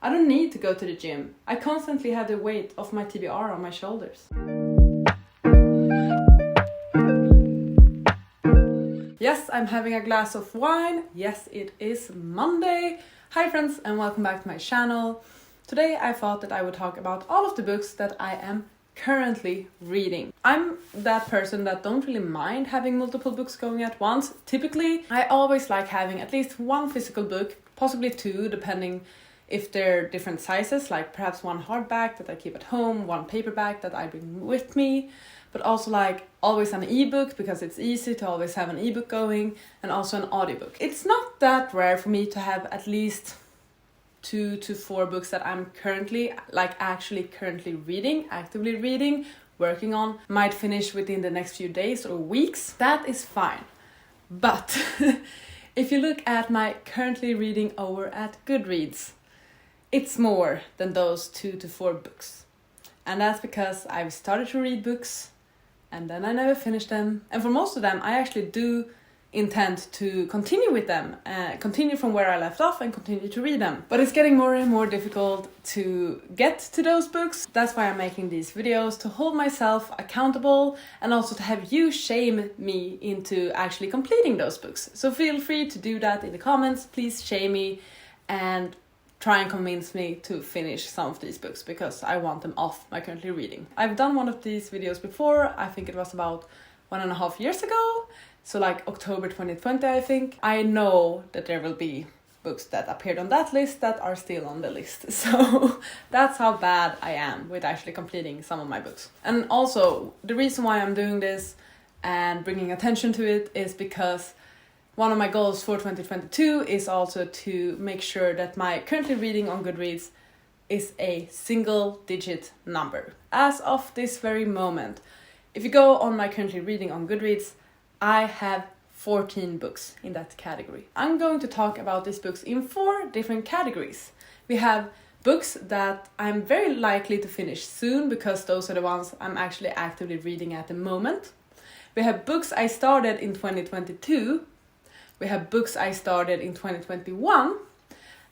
I don't need to go to the gym. I constantly have the weight of my TBR on my shoulders. Yes, I'm having a glass of wine. Yes, it is Monday. Hi friends and welcome back to my channel. Today I thought that I would talk about all of the books that I am currently reading. I'm that person that don't really mind having multiple books going at once. Typically, I always like having at least one physical book, possibly two, depending if they're different sizes, like perhaps one hardback that I keep at home, one paperback that I bring with me, but also like always an ebook because it's easy to always have an ebook going, and also an audiobook. It's not that rare for me to have at least 2 to 4 books that I'm currently, currently reading, actively reading, working on, might finish within the next few days or weeks. That is fine. But if you look at my currently reading over at Goodreads, it's more than those 2 to 4 books. And that's because I've started to read books and then I never finish them. And for most of them, I actually do intend to continue with them, continue from where I left off and continue to read them. But it's getting more and more difficult to get to those books. That's why I'm making these videos, to hold myself accountable and also to have you shame me into actually completing those books. So feel free to do that in the comments. Please shame me and try and convince me to finish some of these books because I want them off my currently reading. I've done one of these videos before. I think it was about 1.5 years ago. So like October 2020, I think. I know that there will be books that appeared on that list that are still on the list. So that's how bad I am with actually completing some of my books. And also, the reason why I'm doing this and bringing attention to it is because one of my goals for 2022 is also to make sure that my currently reading on Goodreads is a single-digit number. As of this very moment, if you go on my currently reading on Goodreads, I have 14 books in that category. I'm going to talk about these books in 4 different categories. We have books that I'm very likely to finish soon because those are the ones I'm actually actively reading at the moment. We have books I started in 2022. We have books I started in 2021.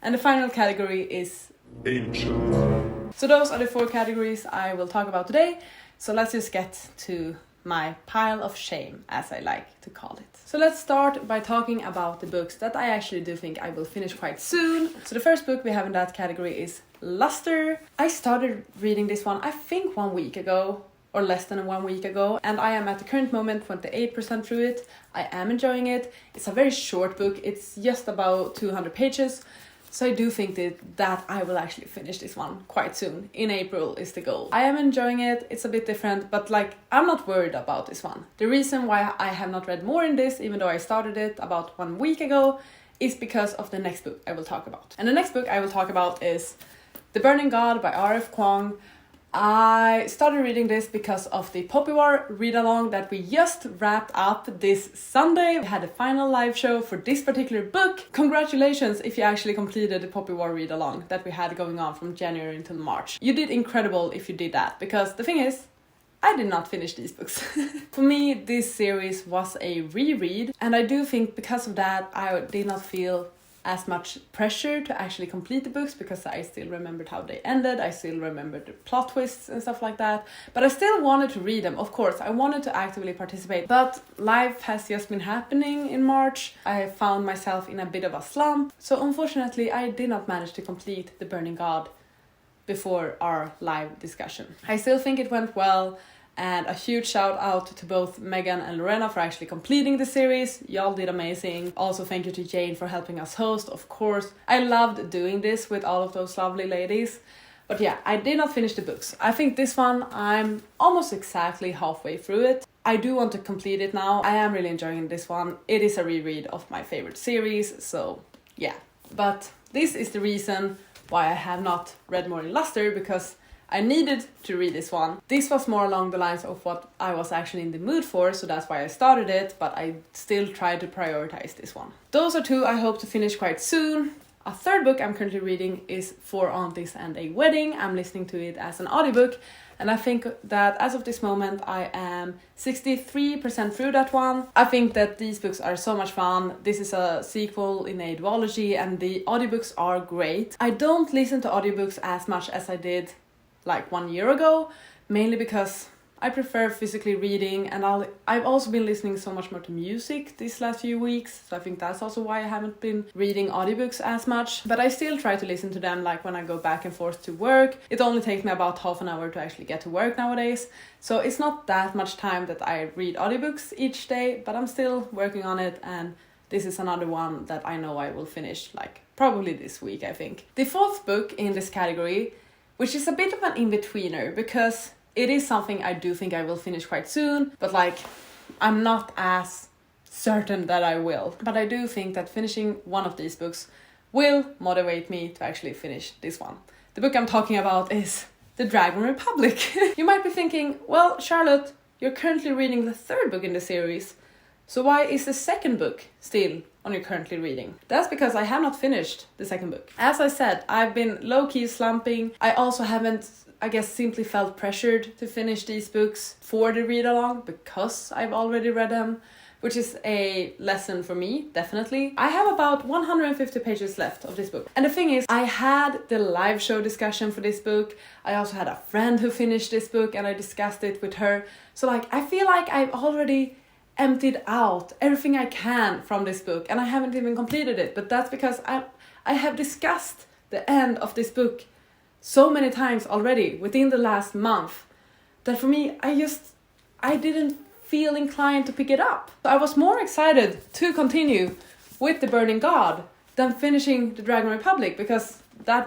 And the final category is ancient. So those are the 4 categories I will talk about today. So let's just get to my pile of shame, as I like to call it. So let's start by talking about the books that I actually do think I will finish quite soon. So the first book we have in that category is Luster. I started reading this one, I think 1 week ago, or less than 1 week ago, and I am at the current moment 28% through it. I am enjoying it. It's a very short book. It's just about 200 pages. So I do think that I will actually finish this one quite soon. In April is the goal. I am enjoying it. It's a bit different, but I'm not worried about this one. The reason why I have not read more in this, even though I started it about 1 week ago, is because of the next book I will talk about. And the next book I will talk about is The Burning God by R.F. Kuang. I started reading this because of the Poppy War read-along that we just wrapped up this Sunday. We had a final live show for this particular book. Congratulations if you actually completed the Poppy War read-along that we had going on from January until March. You did incredible if you did that, because the thing is, I did not finish these books. For me, this series was a reread, and I do think because of that, I did not feel as much pressure to actually complete the books because I still remembered how they ended, I still remembered the plot twists and stuff like that, but I still wanted to read them. Of course, I wanted to actively participate, but life has just been happening in March. I found myself in a bit of a slump, so unfortunately I did not manage to complete The Burning God before our live discussion. I still think it went well, and a huge shout out to both Megan and Lorena for actually completing the series. Y'all did amazing. Also thank you to Jane for helping us host, of course. I loved doing this with all of those lovely ladies. But yeah, I did not finish the books. I think this one, I'm almost exactly halfway through it. I do want to complete it now. I am really enjoying this one. It is a reread of my favorite series, so yeah. But this is the reason why I have not read more in Luster, because I needed to read this one. This was more along the lines of what I was actually in the mood for, so that's why I started it, but I still tried to prioritize this one. Those are 2 I hope to finish quite soon. A third book I'm currently reading is Four Aunties and a Wedding. I'm listening to it as an audiobook, and I think that as of this moment I am 63% through that one. I think that these books are so much fun. This is a sequel in a duology and the audiobooks are great. I don't listen to audiobooks as much as I did like 1 year ago, mainly because I prefer physically reading, and I've also been listening so much more to music these last few weeks, so I think that's also why I haven't been reading audiobooks as much. But I still try to listen to them like when I go back and forth to work. It only takes me about half an hour to actually get to work nowadays, so it's not that much time that I read audiobooks each day, but I'm still working on it, and this is another one that I know I will finish like probably this week, I think. The fourth book in this category, which is a bit of an in-betweener because it is something I do think I will finish quite soon, but like I'm not as certain that I will. But I do think that finishing one of these books will motivate me to actually finish this one. The book I'm talking about is The Dragon Republic. You might be thinking, well, Charlotte, you're currently reading the third book in the series, so why is the second book still on your currently reading? That's because I have not finished the second book. As I said, I've been low-key slumping. I also haven't, I guess, simply felt pressured to finish these books for the read-along because I've already read them, which is a lesson for me, definitely. I have about 150 pages left of this book. And the thing is, I had the live show discussion for this book. I also had a friend who finished this book and I discussed it with her. So like, I feel like I've already emptied out everything I can from this book and I haven't even completed it. But that's because I have discussed the end of this book so many times already within the last month that for me, I didn't feel inclined to pick it up. So I was more excited to continue with The Burning God than finishing The Dragon Republic because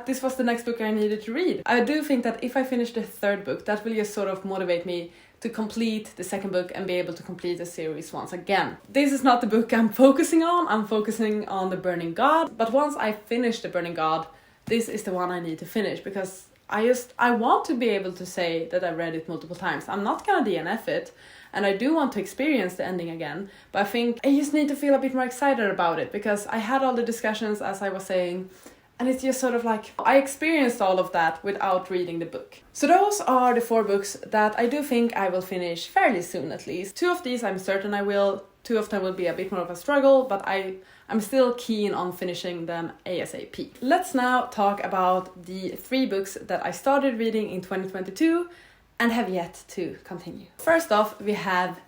this was the next book I needed to read. I do think that if I finish the third book, that will just sort of motivate me to complete the second book and be able to complete the series once again. This is not the book I'm focusing on. I'm focusing on The Burning God. But once I finish The Burning God, this is the one I need to finish because I want to be able to say that I read it multiple times. I'm not gonna DNF it, and I do want to experience the ending again, but I think I just need to feel a bit more excited about it because I had all the discussions as I was saying, and it's just sort of like I experienced all of that without reading the book. So those are the 4 books that I do think I will finish fairly soon at least. 2 of these I'm certain I will. 2 of them will be a bit more of a struggle, but I'm still keen on finishing them ASAP. Let's now talk about the 3 books that I started reading in 2022 and have yet to continue. First off, we have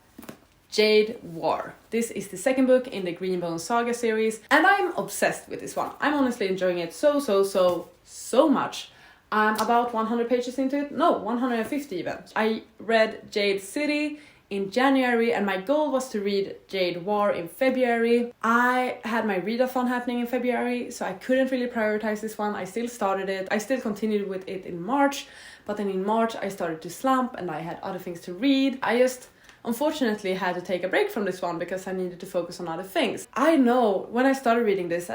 Jade War. This is the second book in the Greenbone Saga series, and I'm obsessed with this one. I'm honestly enjoying it so much. I'm about 100 pages into it. No, 150 even. I read Jade City in January and my goal was to read Jade War in February. I had my readathon happening in February, so I couldn't really prioritize this one. I still started it. I still continued with it in March, but then in March I started to slump and I had other things to read. I just unfortunately had to take a break from this one because I needed to focus on other things. I know when I started reading this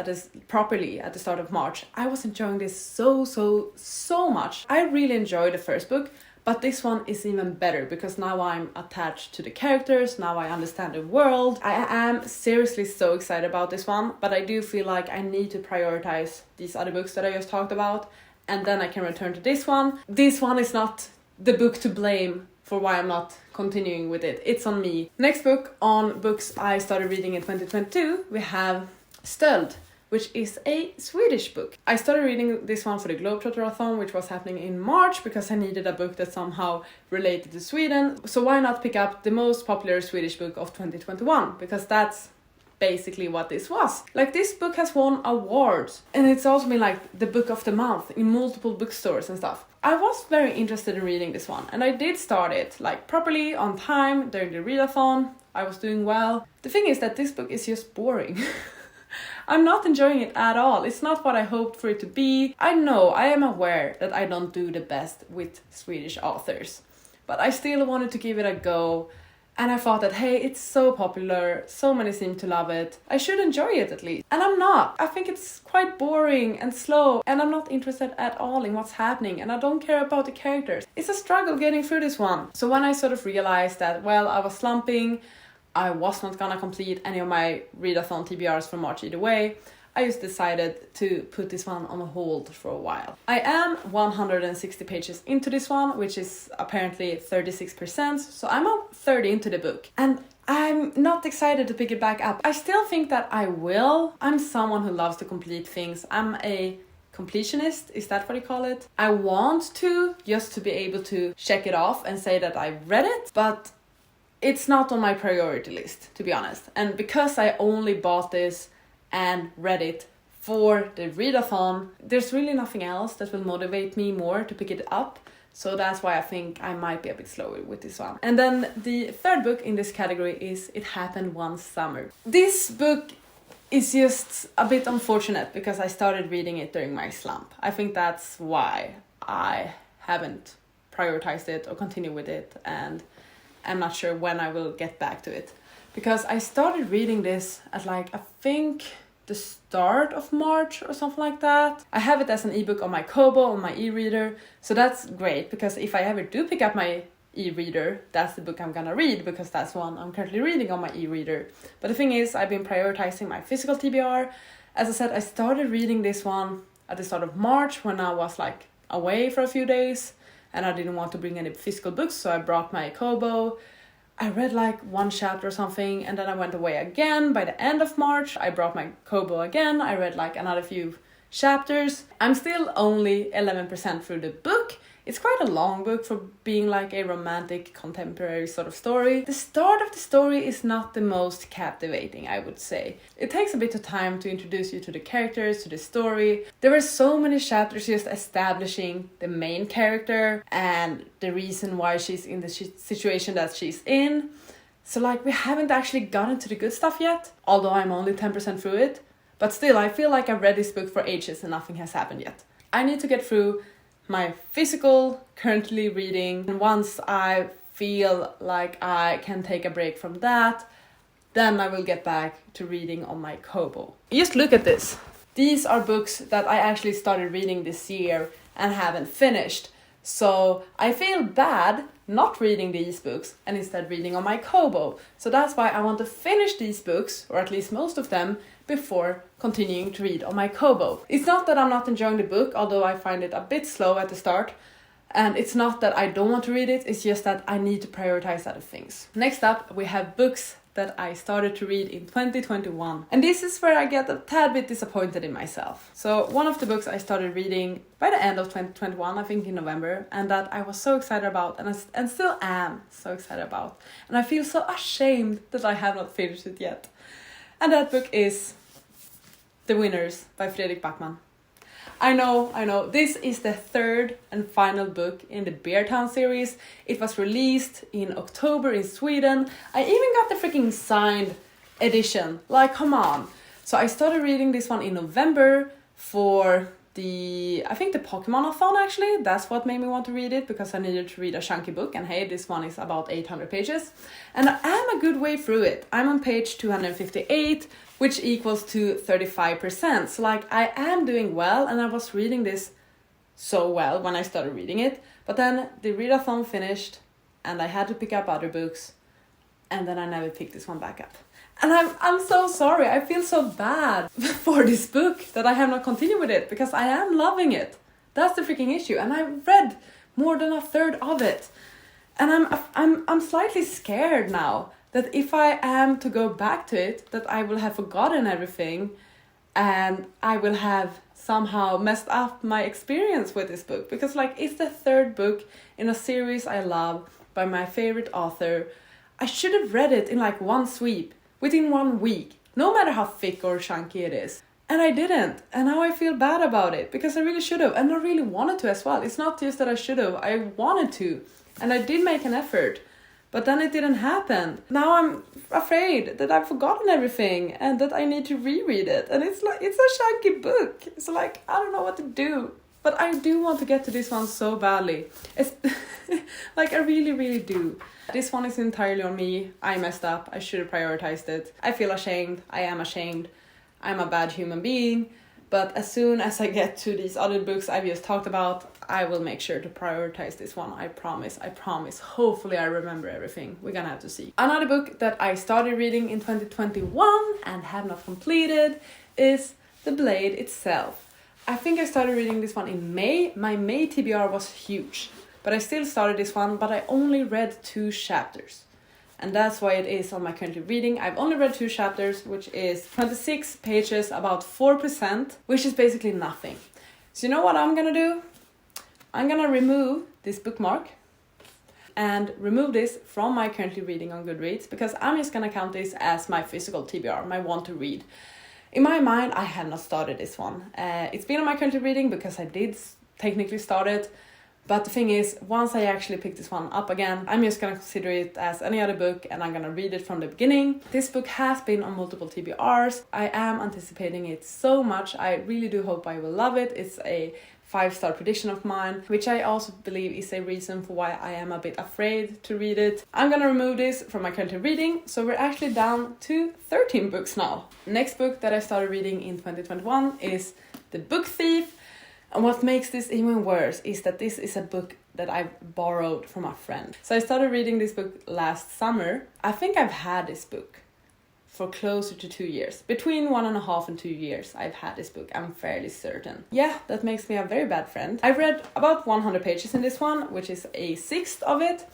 properly at the start of March, I was enjoying this so much. I really enjoyed the first book, but this one is even better because now I'm attached to the characters, now I understand the world. I am seriously so excited about this one, but I do feel like I need to prioritize these other books that I just talked about, and then I can return to this one. This one is not the book to blame for why I'm not continuing with it. It's on me. Next book on books I started reading in 2022, we have Stöld, which is a Swedish book. I started reading this one for the Globetrotterathon, which was happening in March, because I needed a book that somehow related to Sweden. So why not pick up the most popular Swedish book of 2021? Because that's basically what this was. Like, this book has won awards, and it's also been like the book of the month in multiple bookstores and stuff. I was very interested in reading this one, and I did start it like properly on time during the readathon. I was doing well. The thing is that this book is just boring. I'm not enjoying it at all. It's not what I hoped for it to be. I know, I am aware that I don't do the best with Swedish authors, but I still wanted to give it a go. And I thought that, hey, it's so popular, so many seem to love it, I should enjoy it at least. And I'm not. I think it's quite boring and slow, and I'm not interested at all in what's happening, and I don't care about the characters. It's a struggle getting through this one. So when I sort of realized that, well, I was slumping, I was not gonna complete any of my readathon TBRs for March either way, I just decided to put this one on hold for a while. I am 160 pages into this one, which is apparently 36%, so I'm about 30 into the book. And I'm not excited to pick it back up. I still think that I will. I'm someone who loves to complete things. I'm a completionist, is that what you call it? I want to, just to be able to check it off and say that I read it, but it's not on my priority list, to be honest. And because I only bought this and read it for the readathon, there's really nothing else that will motivate me more to pick it up. So that's why I think I might be a bit slower with this one. And then the third book in this category is It Happened One Summer. This book is just a bit unfortunate because I started reading it during my slump. I think that's why I haven't prioritized it or continued with it, and I'm not sure when I will get back to it. Because I started reading this at I think the start of March or something like that. I have it as an ebook on my Kobo, on my e-reader, so that's great because if I ever do pick up my e-reader, that's the book I'm gonna read because that's one I'm currently reading on my e-reader. But the thing is, I've been prioritizing my physical TBR. As I said, I started reading this one at the start of March when I was away for a few days and I didn't want to bring any physical books, so I brought my Kobo. I read one chapter or something and then I went away again. By the end of March, I brought my Kobo again. I read another few chapters. I'm still only 11% through the book. It's quite a long book for being a romantic contemporary sort of story. The start of the story is not the most captivating, I would say. It takes a bit of time to introduce you to the characters, to the story. There are so many chapters just establishing the main character and the reason why she's in the situation that she's in. So we haven't actually gotten to the good stuff yet, although I'm only 10% through it. But still, I feel like I've read this book for ages and nothing has happened yet. I need to get through my physical currently reading, and once I feel like I can take a break from that, then I will get back to reading on my Kobo. Just look at this. These are books that I actually started reading this year and haven't finished. So I feel bad not reading these books and instead reading on my Kobo. So that's why I want to finish these books, or at least most of them, before continuing to read on my Kobo. It's not that I'm not enjoying the book, although I find it a bit slow at the start. And it's not that I don't want to read it, it's just that I need to prioritize other things. Next up, we have books that I started to read in 2021. And this is where I get a tad bit disappointed in myself. So one of the books I started reading by the end of 2021, I think in November, and that I was so excited about and still am so excited about. And I feel so ashamed that I have not finished it yet. And that book is The Winners by Fredrik Backman. I know, this is the third and final book in the Beartown series. It was released in October in Sweden. I even got the freaking signed edition, come on. So I started reading this one in November for the Pokemon-a-thon actually. That's what made me want to read it, because I needed to read a chunky book, and hey, this one is about 800 pages. And I am a good way through it. I'm on page 258, which equals to 35%. So I am doing well, and I was reading this so well when I started reading it. But then the readathon finished and I had to pick up other books, and then I never picked this one back up. And I'm so sorry. I feel so bad for this book that I have not continued with it, because I am loving it. That's the freaking issue. And I read more than a third of it. And I'm slightly scared now that if I am to go back to it, that I will have forgotten everything and I will have somehow messed up my experience with this book. Because it's the third book in a series I love by my favorite author. I should have read it in one sweep, within 1 week, no matter how thick or chunky it is. And I didn't. And now I feel bad about it, because I really should have. And I really wanted to as well. It's not just that I should have, I wanted to. And I did make an effort. But then it didn't happen. Now I'm afraid that I've forgotten everything and that I need to reread it. And it's a chunky book. It's I don't know what to do. But I do want to get to this one so badly. It's I really, really do. This one is entirely on me. I messed up. I should have prioritized it. I feel ashamed. I am ashamed. I'm a bad human being. But as soon as I get to these other books I've just talked about, I will make sure to prioritize this one. I promise. Hopefully I remember everything. We're gonna have to see. Another book that I started reading in 2021 and have not completed is The Blade itself. I think I started reading this one in May. My May TBR was huge, but I still started this one, but I only read 2 chapters. And that's why it is on my currently reading. I've only read 2 chapters, which is 26 pages, about 4%, which is basically nothing. So you know what I'm gonna do? I'm gonna remove this bookmark and remove this from my currently reading on Goodreads, because I'm just gonna count this as my physical TBR, my want to read. In my mind, I had not started this one. It's been on my currently reading because I did technically start it. But the thing is, once I actually pick this one up again, I'm just gonna consider it as any other book and I'm gonna read it from the beginning. This book has been on multiple TBRs. I am anticipating it so much. I really do hope I will love it. It's a 5-star prediction of mine, which I also believe is a reason for why I am a bit afraid to read it. I'm gonna remove this from my currently reading, so we're actually down to 13 books now. Next book that I started reading in 2021 is The Book Thief. And what makes this even worse is that this is a book that I borrowed from a friend. So I started reading this book last summer. I think I've had this book for closer to 2 years. Between 1.5 and 2 years I've had this book, I'm fairly certain. Yeah, that makes me a very bad friend. I read about 100 pages in this one, which is a 1/6 of it.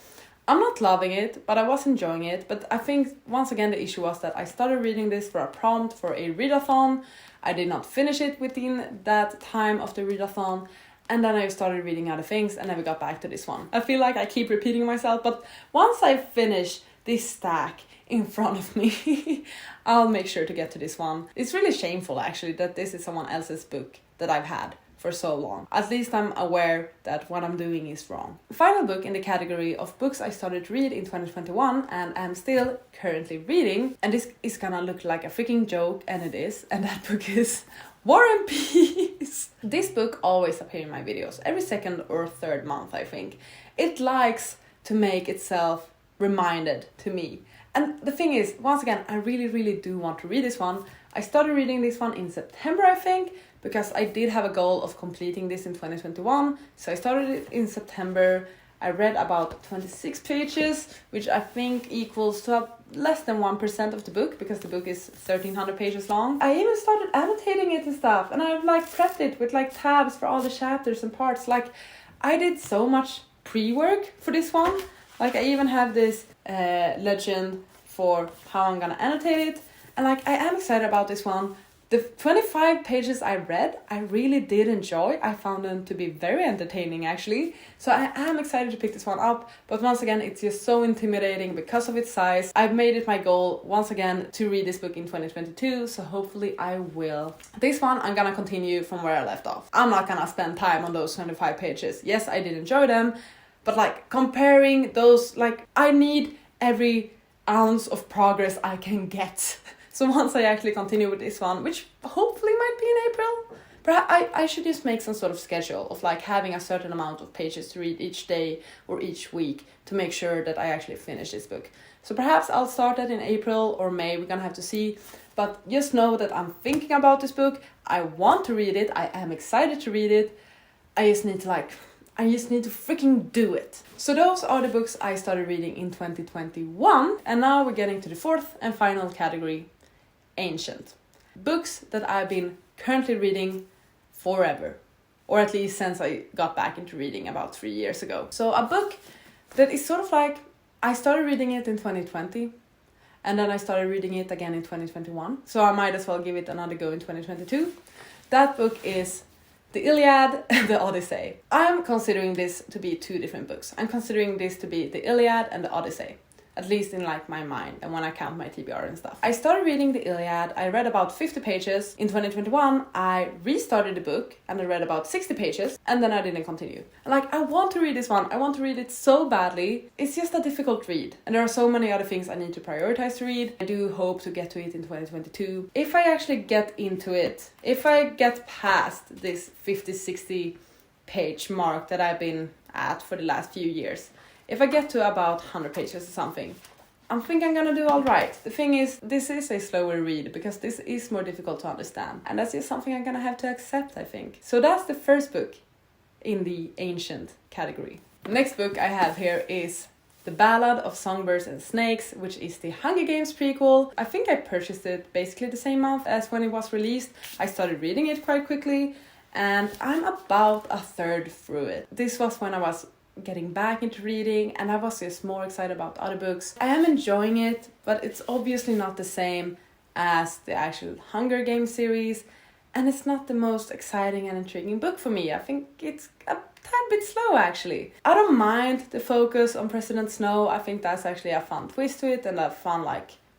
I'm not loving it, but I was enjoying it. But I think once again the issue was that I started reading this for a prompt for a readathon. I did not finish it within that time of the readathon, and then I started reading other things and never got back to this one. I feel like I keep repeating myself, but once I finish this stack in front of me, I'll make sure to get to this one. It's really shameful actually that this is someone else's book that I've had for so long. At least I'm aware that what I'm doing is wrong. Final book in the category of books I started to read in 2021 and am still currently reading, and this is gonna look like a freaking joke, and it is, and that book is War and Peace. This book always appears in my videos every 2nd or 3rd month, I think. It likes to make itself reminded to me. And the thing is, once again, I really do want to read this one. I started reading this one in September, I think, because I did have a goal of completing this in 2021. So I started it in September. I read about 26 pages, which I think equals to less than 1% of the book, because the book is 1,300 pages long. I even started annotating it and stuff, and I've like prepped it with like tabs for all the chapters and parts. Like, I did so much pre-work for this one. Like, I even have this legend for how I'm gonna annotate it. And like, I am excited about this one. The 25 pages I read, I really did enjoy. I found them to be very entertaining actually. So I am excited to pick this one up. But once again, it's just so intimidating because of its size. I've made it my goal once again to read this book in 2022. So hopefully I will. This one, I'm gonna continue from where I left off. I'm not gonna spend time on those 25 pages. Yes, I did enjoy them. But like, comparing those, like, I need every ounce of progress I can get. So once I actually continue with this one, which hopefully might be in April, perhaps I should just make some sort of schedule of like having a certain amount of pages to read each day or each week to make sure that I actually finish this book. So perhaps I'll start that in April or May, we're gonna have to see. But just know that I'm thinking about this book. I want to read it. I am excited to read it. I just need to freaking do it. So those are the books I started reading in 2021. And now we're getting to the 4th and final category, Ancient. Books that I've been currently reading forever. Or at least since I got back into reading about 3 years ago. So a book that is sort of like, I started reading it in 2020. And then I started reading it again in 2021. So I might as well give it another go in 2022. That book is The Iliad and the Odyssey. I'm considering this to be 2 different books. I'm considering this to be The Iliad and the Odyssey. At least in like my mind and when I count my TBR and stuff. I started reading The Iliad. I read about 50 pages. In 2021, I restarted the book and I read about 60 pages and then I didn't continue. And like, I want to read this one. I want to read it so badly. It's just a difficult read. And there are so many other things I need to prioritize to read. I do hope to get to it in 2022. If I actually get into it, if I get past this 50-60 page mark that I've been at for the last few years, if I get to about 100 pages or something, I think I'm gonna do all right. The thing is, this is a slower read because this is more difficult to understand. And that's just something I'm gonna have to accept, I think. So that's the first book in the Ancient category. The next book I have here is The Ballad of Songbirds and Snakes, which is the Hunger Games prequel. I think I purchased it basically the same month as when it was released. I started reading it quite quickly and I'm about a third through it. This was when I was getting back into reading and I was just more excited about other books. I am enjoying it, but it's obviously not the same as the actual Hunger Games series, and it's not the most exciting and intriguing book for me. I think it's a tad bit slow actually. I don't mind the focus on President Snow. I think that's actually a fun twist to it and a fun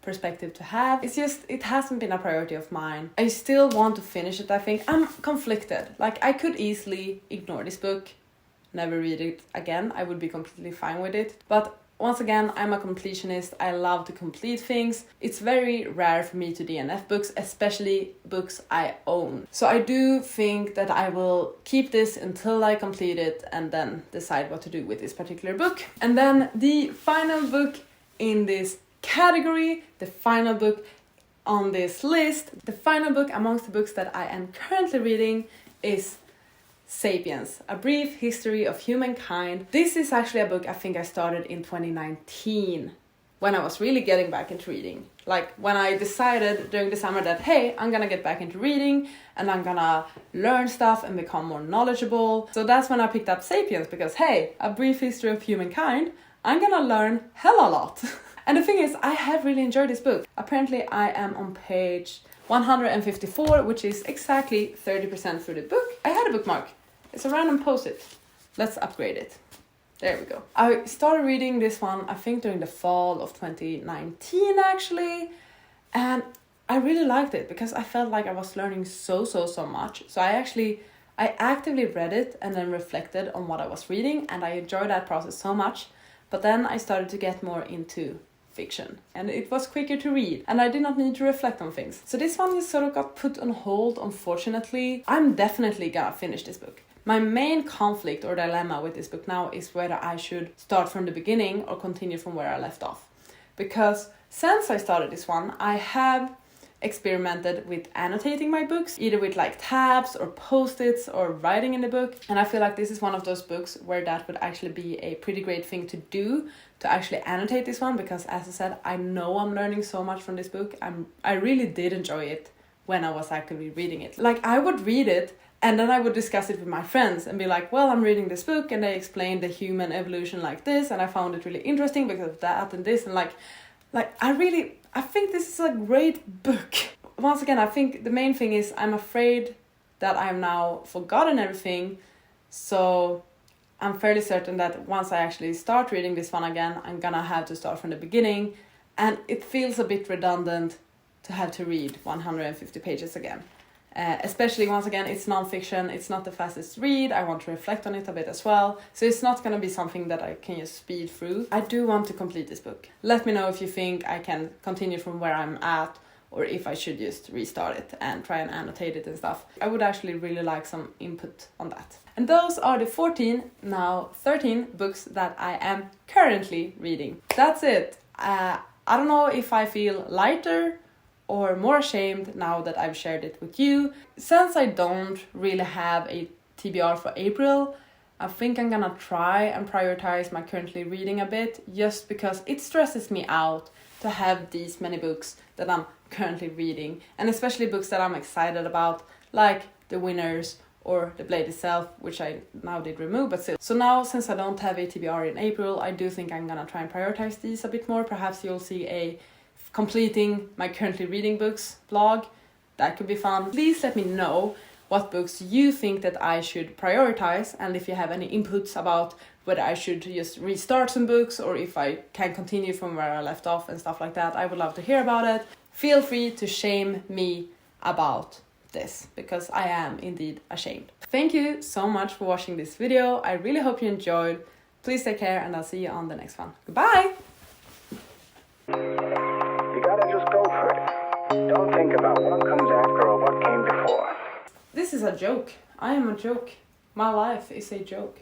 perspective to have. It's just, it hasn't been a priority of mine. I still want to finish it, I think. I'm conflicted. I could easily ignore this book, never read it again. I would be completely fine with it. But once again, I'm a completionist. I love to complete things. It's very rare for me to DNF books, especially books I own. So I do think that I will keep this until I complete it and then decide what to do with this particular book. And then the final book in this category, the final book on this list, the final book amongst the books that I am currently reading is Sapiens, A Brief History of Humankind. This is actually a book I think I started in 2019 when I was really getting back into reading. When I decided during the summer that, hey, I'm gonna get back into reading and I'm gonna learn stuff and become more knowledgeable. So that's when I picked up Sapiens because, hey, A Brief History of Humankind, I'm gonna learn hella lot. And the thing is, I have really enjoyed this book. Apparently I am on page 154, which is exactly 30% through the book. I had a bookmark. It's a random post-it. Let's upgrade it. There we go. I started reading this one, I think during the fall of 2019 actually. And I really liked it because I felt like I was learning so much. So I actively read it and then reflected on what I was reading. And I enjoyed that process so much. But then I started to get more into fiction and it was quicker to read and I did not need to reflect on things. So this one just sort of got put on hold, unfortunately. I'm definitely gonna finish this book. My main conflict or dilemma with this book now is whether I should start from the beginning or continue from where I left off. Because since I started this one, I have experimented with annotating my books, either with tabs or post-its or writing in the book. And I feel like this is one of those books where that would actually be a pretty great thing to do, to actually annotate this one, because as I said, I know I'm learning so much from this book. I really did enjoy it when I was actively reading it. I would read it and then I would discuss it with my friends and be like, well, I'm reading this book and they explained the human evolution like this and I found it really interesting because of that and this, and I think this is a great book. Once again, I think the main thing is I'm afraid that I've now forgotten everything. So I'm fairly certain that once I actually start reading this one again, I'm gonna have to start from the beginning. And it feels a bit redundant to have to read 150 pages again. Especially, once again, it's non-fiction, it's not the fastest read, I want to reflect on it a bit as well, so it's not going to be something that I can just speed through. I do want to complete this book. Let me know if you think I can continue from where I'm at, or if I should just restart it and try and annotate it and stuff. I would actually really like some input on that. And those are the 13 books that I am currently reading. That's it. I don't know if I feel lighter or more ashamed now that I've shared it with you. Since I don't really have a TBR for April, I think I'm gonna try and prioritize my currently reading a bit, just because it stresses me out to have these many books that I'm currently reading, and especially books that I'm excited about, like The Winners or The Blade itself, which I now did remove, but still. So now, since I don't have a TBR in April, I do think I'm gonna try and prioritize these a bit more. Perhaps you'll see a completing my currently reading books vlog. That could be fun. Please let me know what books you think that I should prioritize, and if you have any inputs about whether I should just restart some books or if I can continue from where I left off and stuff like that. I would love to hear about it. Feel free to shame me about this, because I am indeed ashamed. Thank you so much for watching this video. I really hope you enjoyed. Please take care and I'll see you on the next one. Goodbye! You gotta just go for it. Don't think about what comes after or what came before. This is a joke. I am a joke. My life is a joke.